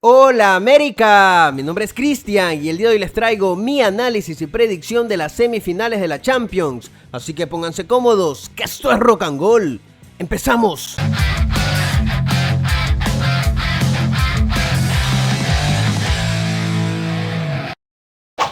Hola América, mi nombre es Cristian y el día de hoy les traigo mi análisis y predicción de las semifinales de la Champions. Así que pónganse cómodos, que esto es Rock and Gold. ¡Empezamos!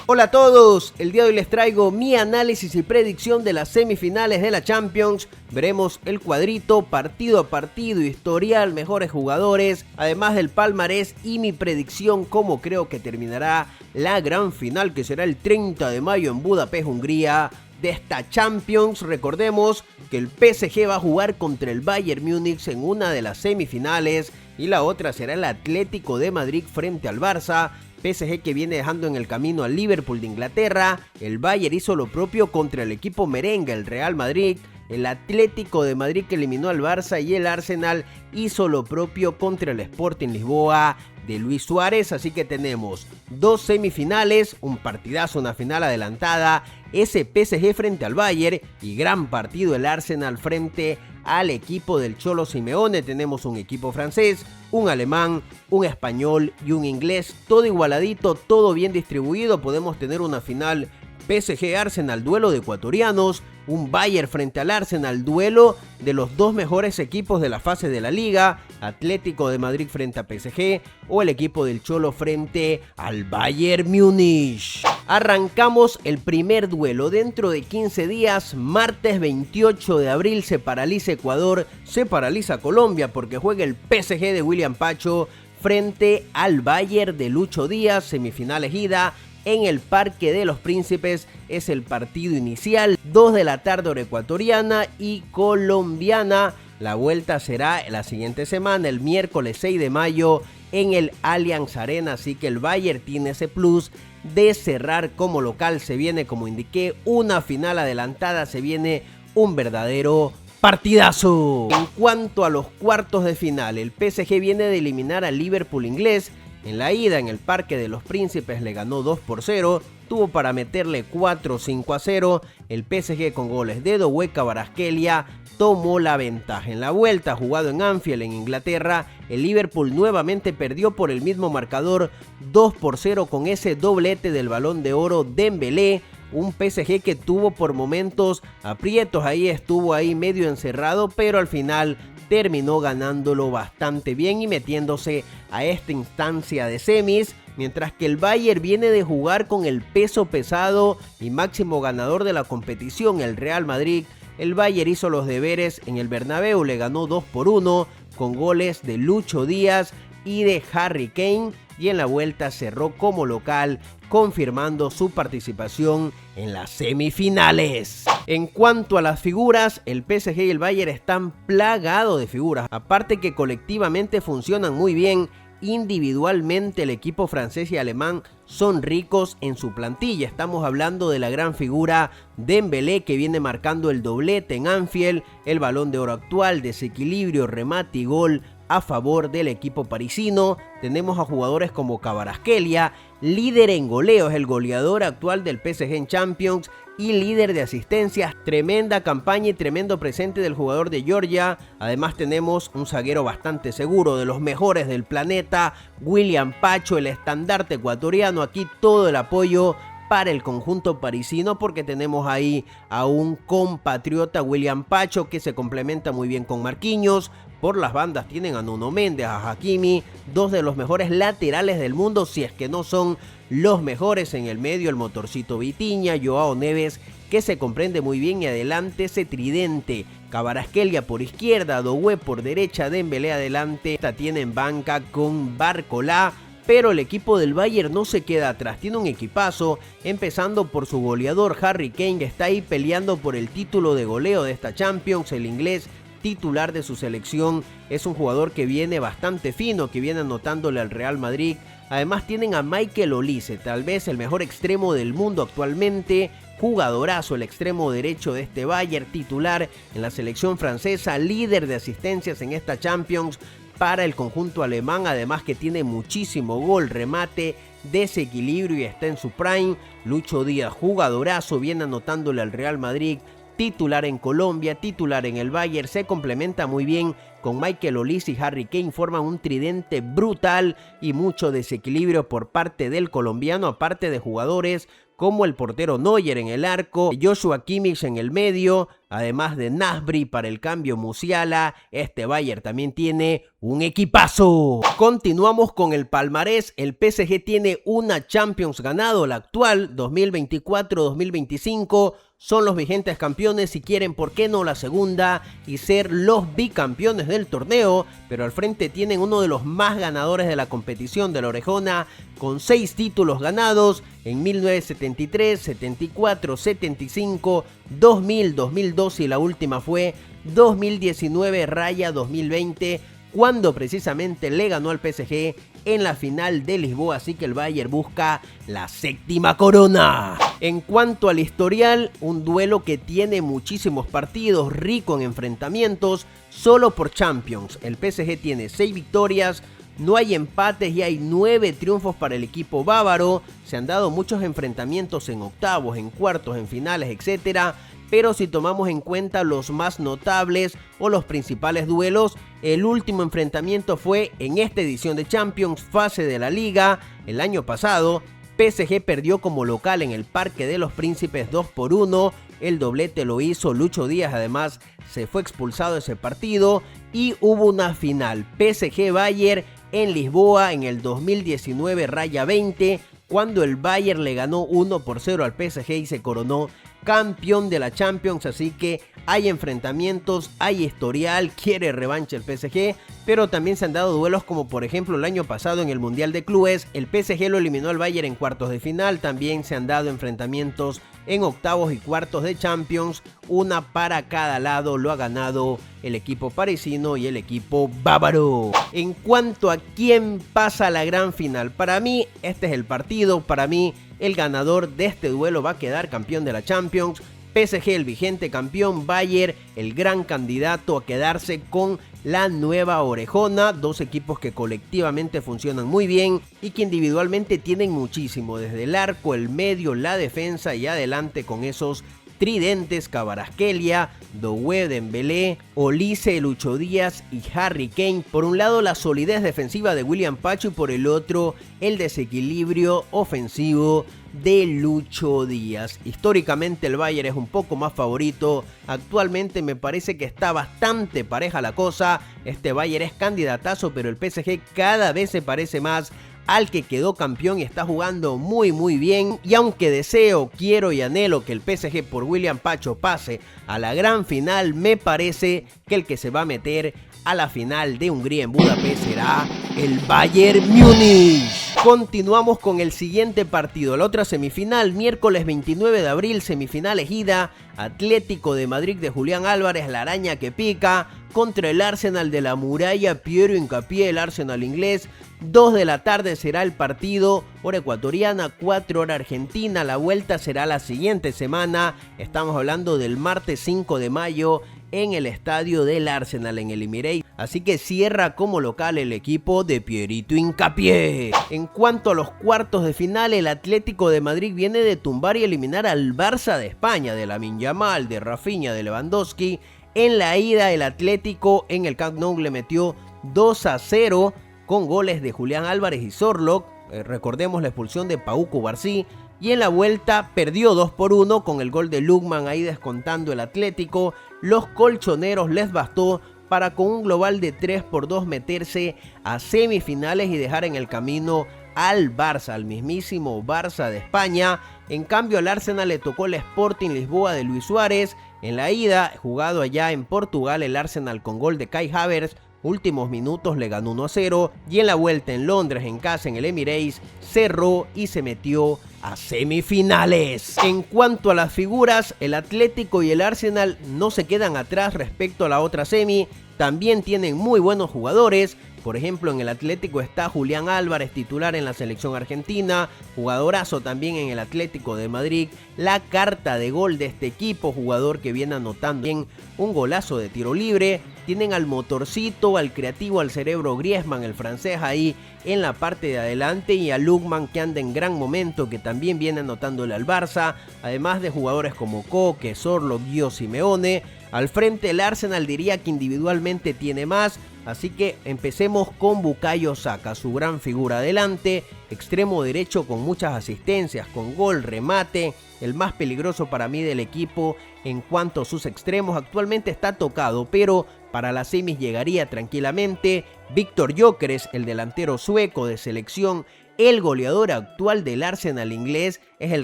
Hola a todos, el día de hoy les traigo mi análisis y predicción de las semifinales de la Champions. Veremos el cuadrito, partido a partido, historial, mejores jugadores, además del palmarés y mi predicción cómo creo que terminará la gran final que será el 30 de mayo en Budapest, Hungría. De esta Champions, recordemos que el PSG va a jugar contra el Bayern Múnich en una de las semifinales y la otra será el Atlético de Madrid frente al Barça. PSG que viene dejando en el camino al Liverpool de Inglaterra, el Bayern hizo lo propio contra el equipo merengue, el Real Madrid, el Atlético de Madrid que eliminó al Barça y el Arsenal hizo lo propio contra el Sporting Lisboa de Luis Suárez. Así que tenemos dos semifinales, un partidazo, una final adelantada, ese PSG frente al Bayern y gran partido el Arsenal frente al equipo del Cholo Simeone. Tenemos un equipo francés, un alemán, un español y un inglés, todo igualadito, todo bien distribuido. Podemos tener una final PSG-Arsenal, duelo de ecuatorianos, un Bayern frente al Arsenal, duelo de los dos mejores equipos de la fase de la liga, Atlético de Madrid frente a PSG o el equipo del Cholo frente al Bayern Múnich. Arrancamos el primer duelo. Dentro de 15 días, martes 28 de abril, se paraliza Ecuador, se paraliza Colombia porque juega el PSG de William Pacho frente al Bayern de Lucho Díaz, semifinales ida en el Parque de los Príncipes. Es el partido inicial, 2 de la tarde hora ecuatoriana y colombiana. La vuelta será la siguiente semana, el miércoles 6 de mayo en el Allianz Arena, así que el Bayern tiene ese plus de cerrar como local. Se viene, como indiqué, una final adelantada, se viene un verdadero partidazo. En cuanto a los cuartos de final, el PSG viene de eliminar al Liverpool inglés. En la ida en el Parque de los Príncipes le ganó 2-0, tuvo para meterle 4-5-0, el PSG con goles de Doué Kvaratskhelia tomó la ventaja. En la vuelta, jugado en Anfield en Inglaterra, el Liverpool nuevamente perdió por el mismo marcador 2-0 con ese doblete del Balón de Oro Dembélé. Un PSG que tuvo por momentos aprietos, estuvo ahí medio encerrado, pero al final terminó ganándolo bastante bien y metiéndose a esta instancia de semis, mientras que el Bayern viene de jugar con el peso pesado y máximo ganador de la competición, el Real Madrid. El Bayern hizo los deberes en el Bernabéu, le ganó 2-1 con goles de Lucho Díaz y de Harry Kane, y en la vuelta cerró como local, confirmando su participación en las semifinales. En cuanto a las figuras, el PSG y el Bayern están plagados de figuras, aparte que colectivamente funcionan muy bien. Individualmente el equipo francés y alemán son ricos en su plantilla. Estamos hablando de la gran figura Dembélé, que viene marcando el doblete en Anfield, el Balón de Oro actual, desequilibrio, remate y gol a favor del equipo parisino. Tenemos a jugadores como Kvaratskhelia, líder en goleo, es el goleador actual del PSG en Champions y líder de asistencias. Tremenda campaña y tremendo presente del jugador de Georgia. Además tenemos un zaguero bastante seguro, de los mejores del planeta, William Pacho, el estandarte ecuatoriano. Aquí todo el apoyo para el conjunto parisino porque tenemos ahí a un compatriota, William Pacho, que se complementa muy bien con Marquinhos. Por las bandas tienen a Nuno Méndez, a Hakimi, dos de los mejores laterales del mundo, si es que no son los mejores. En el medio el motorcito Vitinha, Joao Neves, que se comprende muy bien, y adelante ese tridente, Kvaratskhelia por izquierda, Doué por derecha, Dembélé adelante. Esta tiene en banca con Barcola. Pero el equipo del Bayern no se queda atrás, tiene un equipazo, empezando por su goleador Harry Kane, que está ahí peleando por el título de goleo de esta Champions. El inglés titular de su selección es un jugador que viene bastante fino, que viene anotándole al Real Madrid. Además tienen a Michael Olise, tal vez el mejor extremo del mundo actualmente, jugadorazo, el extremo derecho de este Bayern, titular en la selección francesa, líder de asistencias en esta Champions para el conjunto alemán, además que tiene muchísimo gol, remate, desequilibrio y está en su prime. Lucho Díaz, jugadorazo, viene anotándole al Real Madrid, titular en Colombia, titular en el Bayern, se complementa muy bien con Michael Olise y Harry Kane forman un tridente brutal y mucho desequilibrio por parte del colombiano, aparte de jugadores como el portero Neuer en el arco, Joshua Kimmich en el medio, además de Gnabry para el cambio Musiala. Este Bayern también tiene un equipazo. Continuamos con el palmarés. El PSG tiene una Champions ganado, la actual 2024-2025. Son los vigentes campeones y quieren, ¿por qué no?, la segunda y ser los bicampeones del torneo, pero al frente tienen uno de los más ganadores de la competición de la Orejona, con 6 títulos ganados en 1973, 74, 75, 2000, 2012 y la última fue 2019-2020, cuando precisamente le ganó al PSG en la final de Lisboa, así que el Bayern busca la 7ª corona. En cuanto al historial, un duelo que tiene muchísimos partidos, rico en enfrentamientos, solo por Champions. El PSG tiene 6 victorias, no hay empates y hay 9 triunfos para el equipo bávaro. Se han dado muchos enfrentamientos en octavos, en cuartos, en finales, etcétera. Pero si tomamos en cuenta los más notables o los principales duelos, el último enfrentamiento fue en esta edición de Champions, fase de la Liga, el año pasado. PSG perdió como local en el Parque de los Príncipes 2-1, el doblete lo hizo Lucho Díaz, además se fue expulsado ese partido y hubo una final PSG-Bayern en Lisboa en el 2019-20, cuando el Bayern le ganó 1-0 al PSG y se coronó campeón de la Champions. Así que hay enfrentamientos, hay historial, quiere revancha el PSG, pero también se han dado duelos como por ejemplo el año pasado en el Mundial de Clubes, el PSG lo eliminó al Bayern en cuartos de final. También se han dado enfrentamientos en octavos y cuartos de Champions, una para cada lado, lo ha ganado el equipo parisino y el equipo bávaro. En cuanto a quién pasa a la gran final, para mí este es el partido, para mí el ganador de este duelo va a quedar campeón de la Champions. PSG el vigente campeón, Bayern el gran candidato a quedarse con la nueva Orejona. Dos equipos que colectivamente funcionan muy bien y que individualmente tienen muchísimo, desde el arco, el medio, la defensa y adelante con esos tridentes: Kvaratskhelia, Doué, Dembélé, Olise, Lucho Díaz y Harry Kane. Por un lado la solidez defensiva de William Pacho y por el otro el desequilibrio ofensivo de Lucho Díaz. Históricamente el Bayern es un poco más favorito, actualmente me parece que está bastante pareja la cosa. Este Bayern es candidatazo, pero el PSG cada vez se parece más al que quedó campeón y está jugando muy bien. Y aunque deseo, quiero y anhelo que el PSG por William Pacho pase a la gran final, me parece que el que se va a meter a la final de Hungría en Budapest será el Bayern Múnich. Continuamos con el siguiente partido, la otra semifinal, miércoles 29 de abril, semifinal ejida, Atlético de Madrid de Julián Álvarez, la araña que pica, contra el Arsenal de la Muralla, Piero Hincapié, el Arsenal inglés. 2 de la tarde será el partido, hora ecuatoriana, 4 hora argentina. La vuelta será la siguiente semana, estamos hablando del martes 5 de mayo en el estadio del Arsenal en el Emirates. Así que cierra como local el equipo de Pierito Hincapié. En cuanto a los cuartos de final, el Atlético de Madrid viene de tumbar y eliminar al Barça de España, de Lamine Yamal, de Rafinha, de Lewandowski. En la ida el Atlético en el Camp Nou le metió 2-0 con goles de Julián Álvarez y Zorlock. Recordemos la expulsión de Pau Cubarsí. Y en la vuelta perdió 2-1 con el gol de Lukman ahí descontando el Atlético. Los colchoneros les bastó para con un global de 3-2 meterse a semifinales y dejar en el camino al Barça, al mismísimo Barça de España. En cambio al Arsenal le tocó el Sporting Lisboa de Luis Suárez. En la ida, jugado allá en Portugal, el Arsenal con gol de Kai Havertz, últimos minutos le ganó 1-0, y en la vuelta en Londres, en casa en el Emirates, cerró y se metió a semifinales. En cuanto a las figuras, el Atlético y el Arsenal no se quedan atrás respecto a la otra semi, también tienen muy buenos jugadores. Por ejemplo, en el Atlético está Julián Álvarez, titular en la selección argentina, jugadorazo también en el Atlético de Madrid. La carta de gol de este equipo, jugador que viene anotando bien un golazo de tiro libre. tienen al motorcito, al creativo, al cerebro Griezmann, el francés ahí en la parte de adelante, y a Lookman, que anda en gran momento, que también viene anotándole al Barça, además de jugadores como Koke, Sorloth, Gio Simeone. Al frente el Arsenal diría que individualmente tiene más, así que empecemos con Bukayo Saka, su gran figura adelante, extremo derecho con muchas asistencias, con gol, remate, el más peligroso para mí del equipo en cuanto a sus extremos. Actualmente está tocado, pero para las semis llegaría tranquilamente. Viktor Gyökeres, el delantero sueco de selección, el goleador actual del Arsenal inglés, es el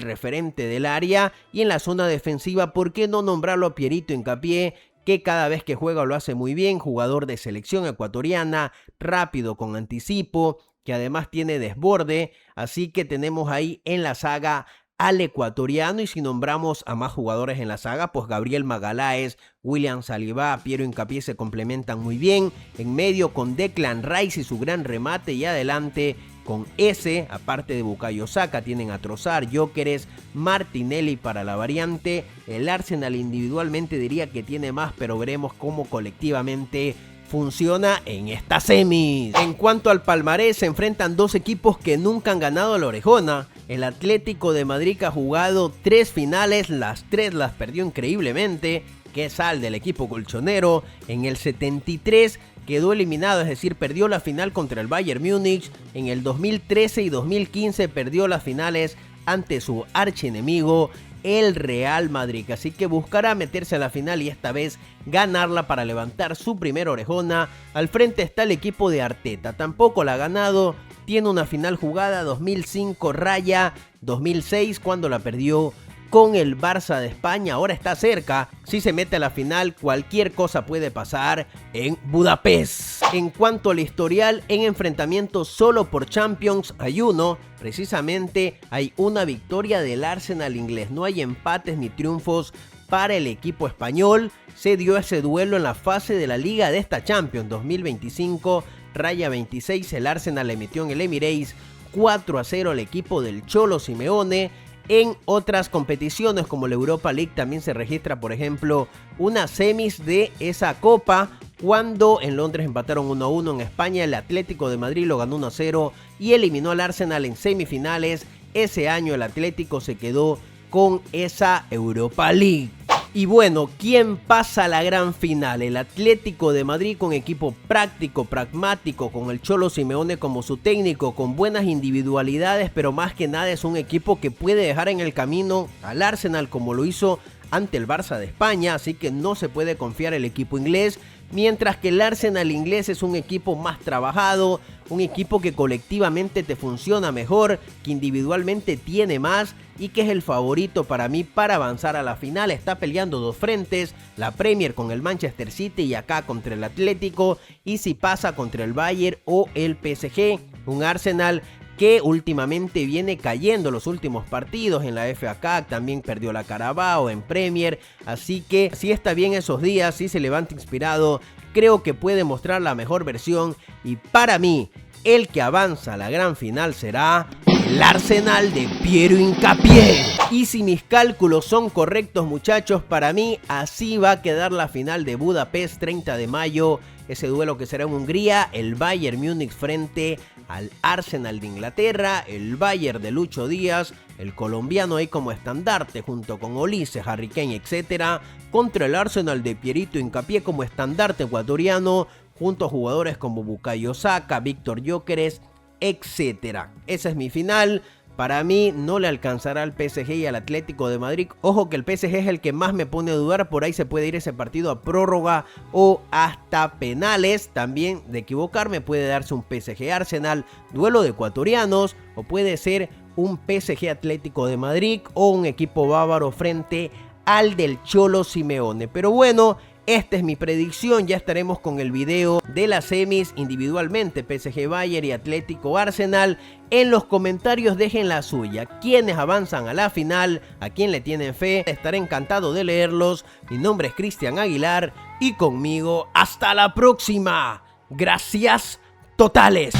referente del área. Y en la zona defensiva, ¿por qué no nombrarlo a Pierito Hincapié, que cada vez que juega lo hace muy bien? Jugador de selección ecuatoriana, rápido, con anticipo, que además tiene desborde. Así que tenemos ahí en la saga al ecuatoriano, y si nombramos a más jugadores en la saga, pues Gabriel Magalhães, William Saliba, Piero Hincapié se complementan muy bien. En medio con Declan Rice y su gran remate, y adelante con ese, aparte de Bukayo Saka, tienen a Trossard, Gyökeres, Martinelli para la variante. El Arsenal individualmente diría que tiene más, pero veremos cómo colectivamente funciona en esta semis. En cuanto al palmarés, se enfrentan dos equipos que nunca han ganado a la orejona. El Atlético de Madrid, que ha jugado 3 finales, las 3 las perdió increíblemente, que es al del equipo colchonero. En el 73 quedó eliminado, es decir, perdió la final contra el Bayern Múnich. En el 2013 y 2015 perdió las finales ante su archienemigo, el Real Madrid. Así que buscará meterse a la final y esta vez ganarla para levantar su primera orejona. Al frente está el equipo de Arteta, tampoco la ha ganado. Tiene una final jugada, 2005 raya 2006, cuando la perdió con el Barça de España. Ahora está cerca. Si se mete a la final, cualquier cosa puede pasar en Budapest. En cuanto al historial, en enfrentamientos solo por Champions hay uno. Precisamente hay una victoria del Arsenal inglés. No hay empates ni triunfos para el equipo español. Se dio ese duelo en la fase de la Liga de esta Champions 2025 raya 26. El Arsenal le metió en el Emirates 4-0 al equipo del Cholo Simeone. En otras competiciones como la Europa League también se registra, por ejemplo, una semis de esa copa, cuando en Londres empataron 1-1. En España el Atlético de Madrid lo ganó 1-0 y eliminó al Arsenal en semifinales. Ese año el Atlético se quedó con esa Europa League. Y bueno, ¿quién pasa a la gran final? El Atlético de Madrid, con equipo práctico, pragmático, con el Cholo Simeone como su técnico, con buenas individualidades, pero más que nada es un equipo que puede dejar en el camino al Arsenal, como lo hizo ante el Barça de España, así que no se puede confiar el equipo inglés. Mientras que el Arsenal inglés es un equipo más trabajado, un equipo que colectivamente te funciona mejor, que individualmente tiene más y que es el favorito para mí para avanzar a la final. Está peleando dos frentes, la Premier con el Manchester City y acá contra el Atlético, y si pasa contra el Bayern o el PSG. Un Arsenal que últimamente viene cayendo los últimos partidos en la FA Cup, también perdió la Carabao en Premier, así que si está bien esos días, si se levanta inspirado, creo que puede mostrar la mejor versión, y para mí el que avanza a la gran final será el Arsenal de Piero Hincapié. Y si mis cálculos son correctos, muchachos, para mí así va a quedar la final de Budapest 30 de mayo. Ese duelo que será en Hungría, el Bayern Múnich frente al Arsenal de Inglaterra, el Bayern de Lucho Díaz, el colombiano ahí como estandarte junto con Olise, Harry Kane, etc. Contra el Arsenal de Pierito Hincapié como estandarte ecuatoriano, junto a jugadores como Bukayo Saka, Viktor Gyökeres, etc. Esa es mi final. Para mí no le alcanzará al PSG y al Atlético de Madrid. Ojo que el PSG es el que más me pone a dudar. Por ahí se puede ir ese partido a prórroga o hasta penales. También, de equivocarme, puede darse un PSG Arsenal, duelo de ecuatorianos, o puede ser un PSG Atlético de Madrid o un equipo bávaro frente al del Cholo Simeone. Pero bueno, esta es mi predicción. Ya estaremos con el video de las semis individualmente, PSG Bayern y Atlético Arsenal. En los comentarios dejen la suya. ¿Quiénes avanzan a la final? ¿A quién le tienen fe? Estaré encantado de leerlos. Mi nombre es Cristian Aguilar y conmigo hasta la próxima. Gracias totales.